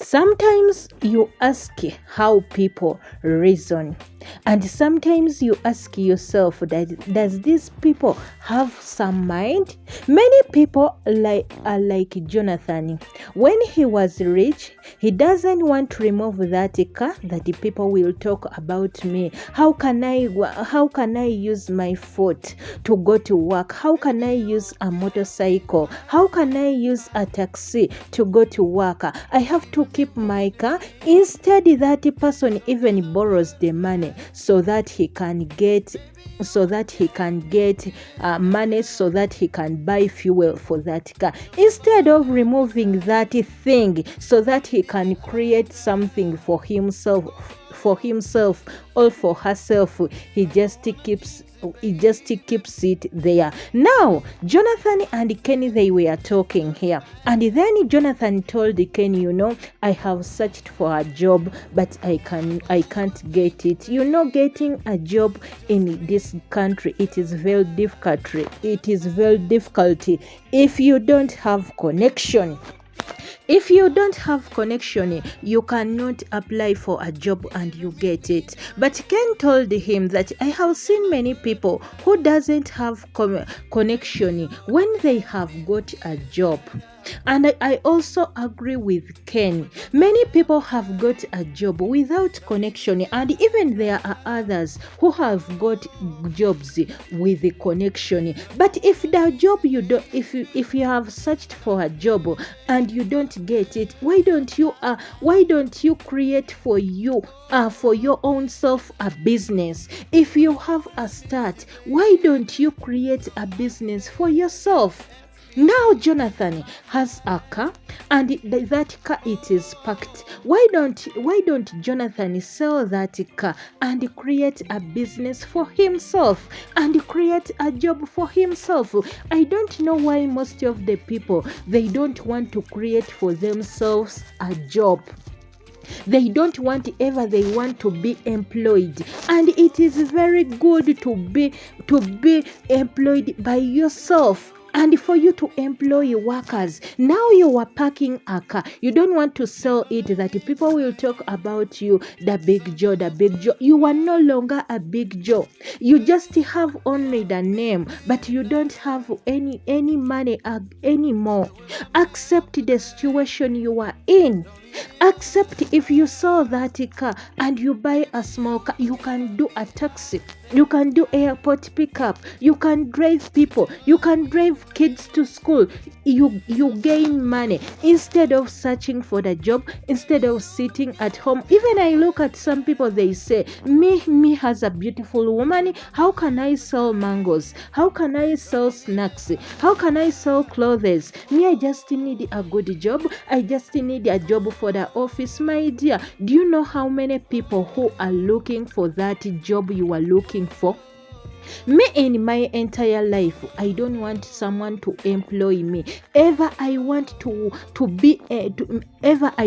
Sometimes you ask how people reason, and sometimes you ask yourself that does these people have some mind? Many people are like Jonathan. When he was rich, he doesn't want to remove that car that the people will talk about me. How can I use my foot to go to work? How can I use a motorcycle? How can I use a taxi to go to work? I have to keep my car. Instead, that person even borrows the money so that he can get money so that he can buy fuel for that car, instead of removing that thing so that he can create something for himself or for herself. He just keeps it there. Now Jonathan and Kenny, they were talking here, and then Jonathan told Kenny, I have searched for a job, but I can't get it. Getting a job in this country, it is very difficult. If you don't have connection. If you don't have connection, you cannot apply for a job and you get it. But Ken told him that I have seen many people who doesn't have connection when they have got a job. And I also agree with Ken. Many people have got a job without connection, and even there are others who have got jobs with the connection. But if the job if you have searched for a job and you don't get it, why don't you create for your own self a business? If you have a start, why don't you create a business for yourself? Now Jonathan has a car, and that car, it is packed. Why don't Jonathan sell that car and create a business for himself and create a job for himself? I don't know why most of the people, they don't want to create for themselves a job. They don't want they want to be employed, and it is very good to be employed by yourself. And for you to employ workers. Now you are packing a car. You don't want to sell it that people will talk about you, the Big Joe. You are no longer a Big Joe. You just have only the name, but you don't have any money anymore. Accept the situation you are in. Accept if you sell that car and you buy a small car, you can do a taxi. You can do airport pickup. You can drive people. You can drive kids to school. You gain money instead of searching for the job, instead of sitting at home. Even I look at some people, they say, me has a beautiful woman. How can I sell mangoes? How can I sell snacks? How can I sell clothes? Me, I just need a good job. I just need a job for the office. My dear, do you know how many people who are looking for that job you are looking for? Me, in my entire life, I don't want someone to employ me. Ever I want I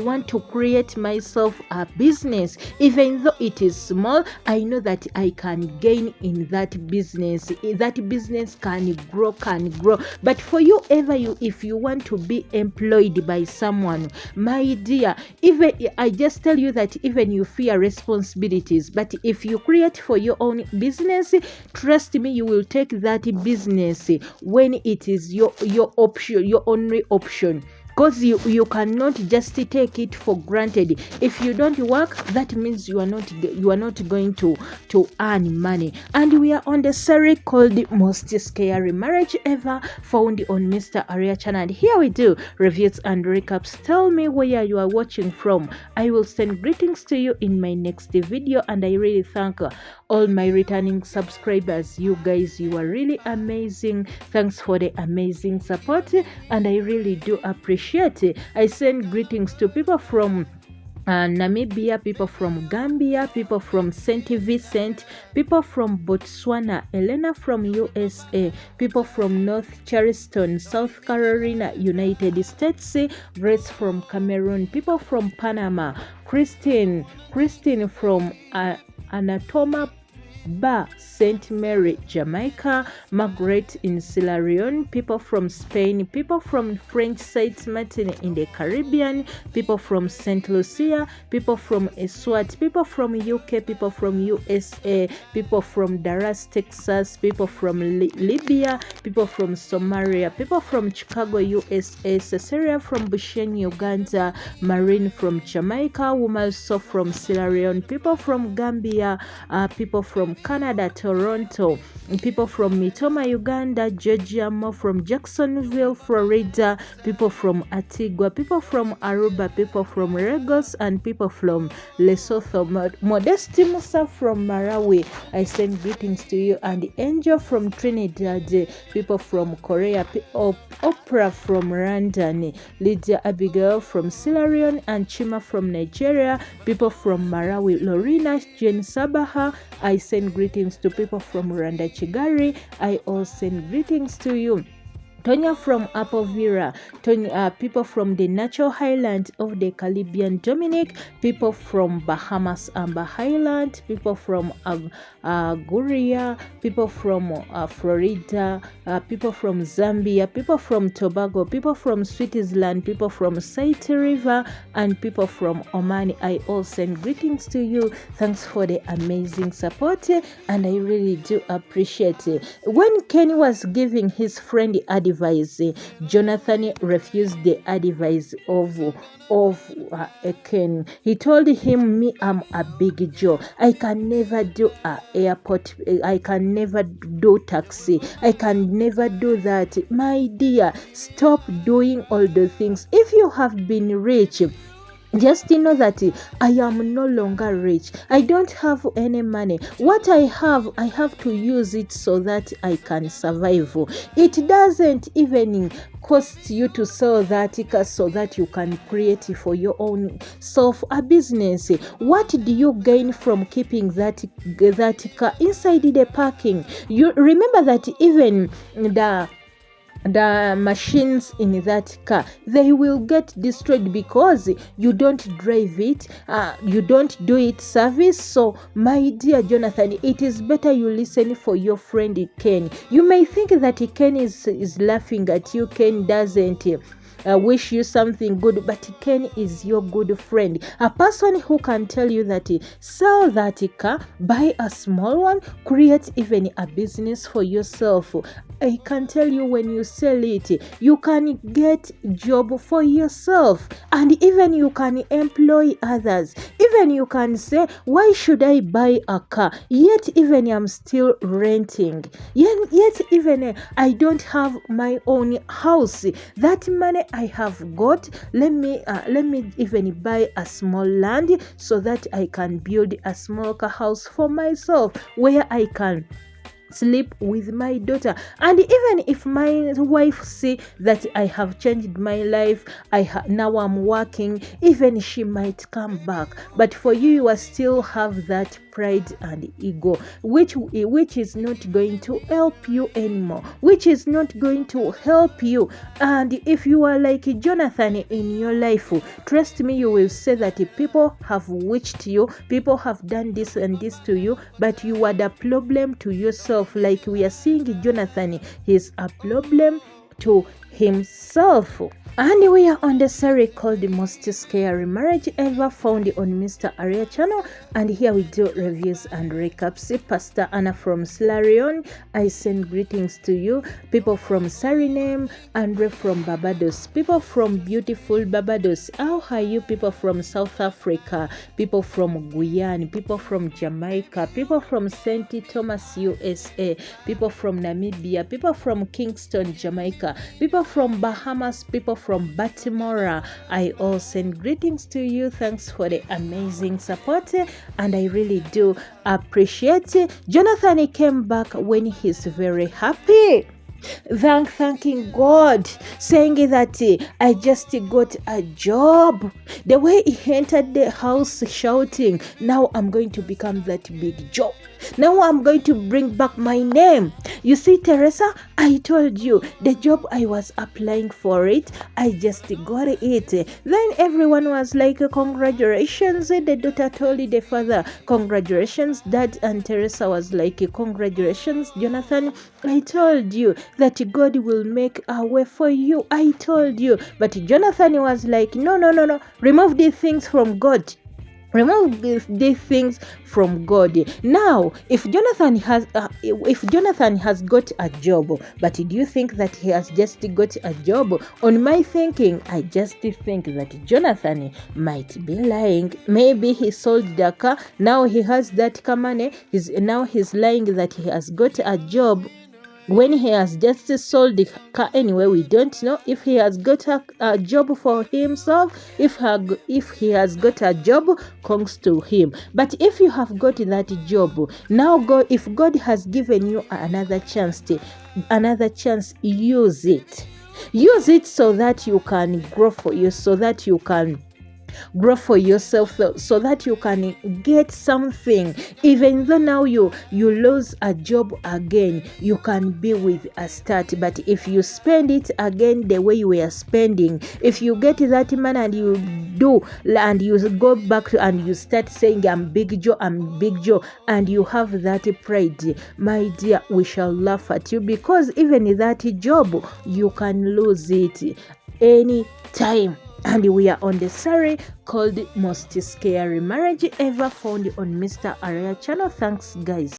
want to create myself a business. Even though it is small, I know that I can gain in that business. That business can grow. But for you, if you want to be employed by someone, my dear, even I just tell you that even you fear responsibilities. But if you create for your own business, trust me, you will take that business when it is your option, your only option. Because you cannot just take it for granted. If you don't work, that means you are not going to earn money. And we are on the series called the Most Scary Marriage Ever, found on Mr. Aria channel. And here we do reviews and recaps. Tell me where you are watching from. I will send greetings to you in my next video, and I really thank all my returning subscribers. You guys, you are really amazing. Thanks for the amazing support, and I really do appreciate it. I send greetings to people from Namibia, people from Gambia, people from St. Vincent, people from Botswana, Elena from USA, people from North Charleston, South Carolina, United States, Grace from Cameroon, people from Panama, Christine from Anatoma, Bar, St. Mary, Jamaica, Margaret in Sierra Leone, people from Spain, people from French Saint Martin in the Caribbean, people from St. Lucia, people from Eswat, people from UK, people from USA, people from Dallas, Texas, people from Libya, people from Somalia, people from Chicago, USA, Cecilia from Bushen, Uganda, Marine from Jamaica, Womalso from Sierra Leone, people from Gambia, people from Canada, Toronto, people from Mitoma, Uganda, Georgia, Mo from Jacksonville, Florida, people from Antigua, people from Aruba, people from Lagos, and people from Lesotho. Modesti Musa from Malawi, I send greetings to you, and Angel from Trinidad, people from Korea, Oprah from London, Lydia Abigail from Sierra Leone, and Chima from Nigeria, people from Malawi, Lorena Jane Sabaha, I send greetings to people from Rwanda, Kigali. I all send greetings to you. Tonya from Apovira, people from the natural highland of the Caribbean, Dominic, people from Bahamas, Amber Highland, people from Guria, people from Florida, people from Zambia, people from Tobago, people from Switzerland, people from Saiti River, and people from Oman. I all send greetings to you. Thanks for the amazing support, and I really do appreciate it. When Kenny was giving his friend advice, Jonathan refused the advice of Ken. He told him, me, I'm a big Joe. I can never do airport. I can never do taxi. I can never do that. My dear, stop doing all the things. If you have been rich, just know that I am no longer rich. I don't have any money. What I have to use it so that I can survive. It doesn't even cost you to sell that car so that you can create for your own self a business. What do you gain from keeping that car inside the parking? You remember that even the machines in that car, they will get destroyed because you don't drive it, you don't do it service. So my dear Jonathan, it is better you listen for your friend Ken. You may think that Ken is laughing at you. Ken doesn't wish you something good, but Ken is your good friend, a person who can tell you that sell that car, buy a small one, create even a business for yourself. I can tell you, when you sell it, you can get job for yourself, and even you can employ others. Even you can say, why should I buy a car? Yet even I'm still renting. Yet even I don't have my own house. That money I have got, let me even buy a small land so that I can build a small house for myself where I can sleep with my daughter. And even if my wife see that I have changed my life, now I'm working, even she might come back. But for you, you are still have that pride and ego, which is not going to help you anymore, which is not going to help you. And if you are like Jonathan in your life, trust me, you will say that people have witched you, people have done this and this to you, but you are the problem to yourself. Like we are seeing Jonathan, he's a problem to himself. And we are on the series called The Most Scary Marriage Ever Found on Mr. Aria channel, and here we do reviews and recaps. Pastor Anna from Sierra Leone, I send greetings to you. People from Suriname, Andre from Barbados, people from beautiful Barbados, how are you? People from South Africa, people from Guyana, people from Jamaica, people from St. Thomas, USA, people from Namibia, people from Kingston, Jamaica, people from Bahamas, people from Baltimore. I all send greetings to you. Thanks for the amazing support, and I really do appreciate it. Jonathan came back when he's very happy, thanking God, saying that I just got a job. The way he entered the house shouting, now I'm going to become that big Joe. Now I'm going to bring back my name. You see, Teresa, I told you the job I was applying for it, I just got it. Then everyone was like, congratulations. The daughter told the father, congratulations, dad. And Teresa was like, congratulations, Jonathan. I told you that God will make a way for you. I told you. But Jonathan was like, no. Remove these things from God. Remove these things from God. Now, if Jonathan has got a job, but do you think that he has just got a job? On my thinking, I just think that Jonathan might be lying. Maybe he sold the car. Now he has that car money. He's lying that he has got a job when he has just sold the car. Anyway, we don't know if he has got a job for himself. If he has got a job, comes to him. But if you have got that job, now if God has given you another chance, use it. Use it so that you can grow for you, so that you can grow for yourself, so that you can get something. Even though now you lose a job again, you can be with a start. But if you spend it again the way you were spending, if you get that man and you go back and you start saying I'm Big Joe, and you have that pride, my dear, we shall laugh at you, because even that job you can lose it any time. And we are on the series called Most Scary Marriage Ever Found on Mr. Aria channel. Thanks, guys.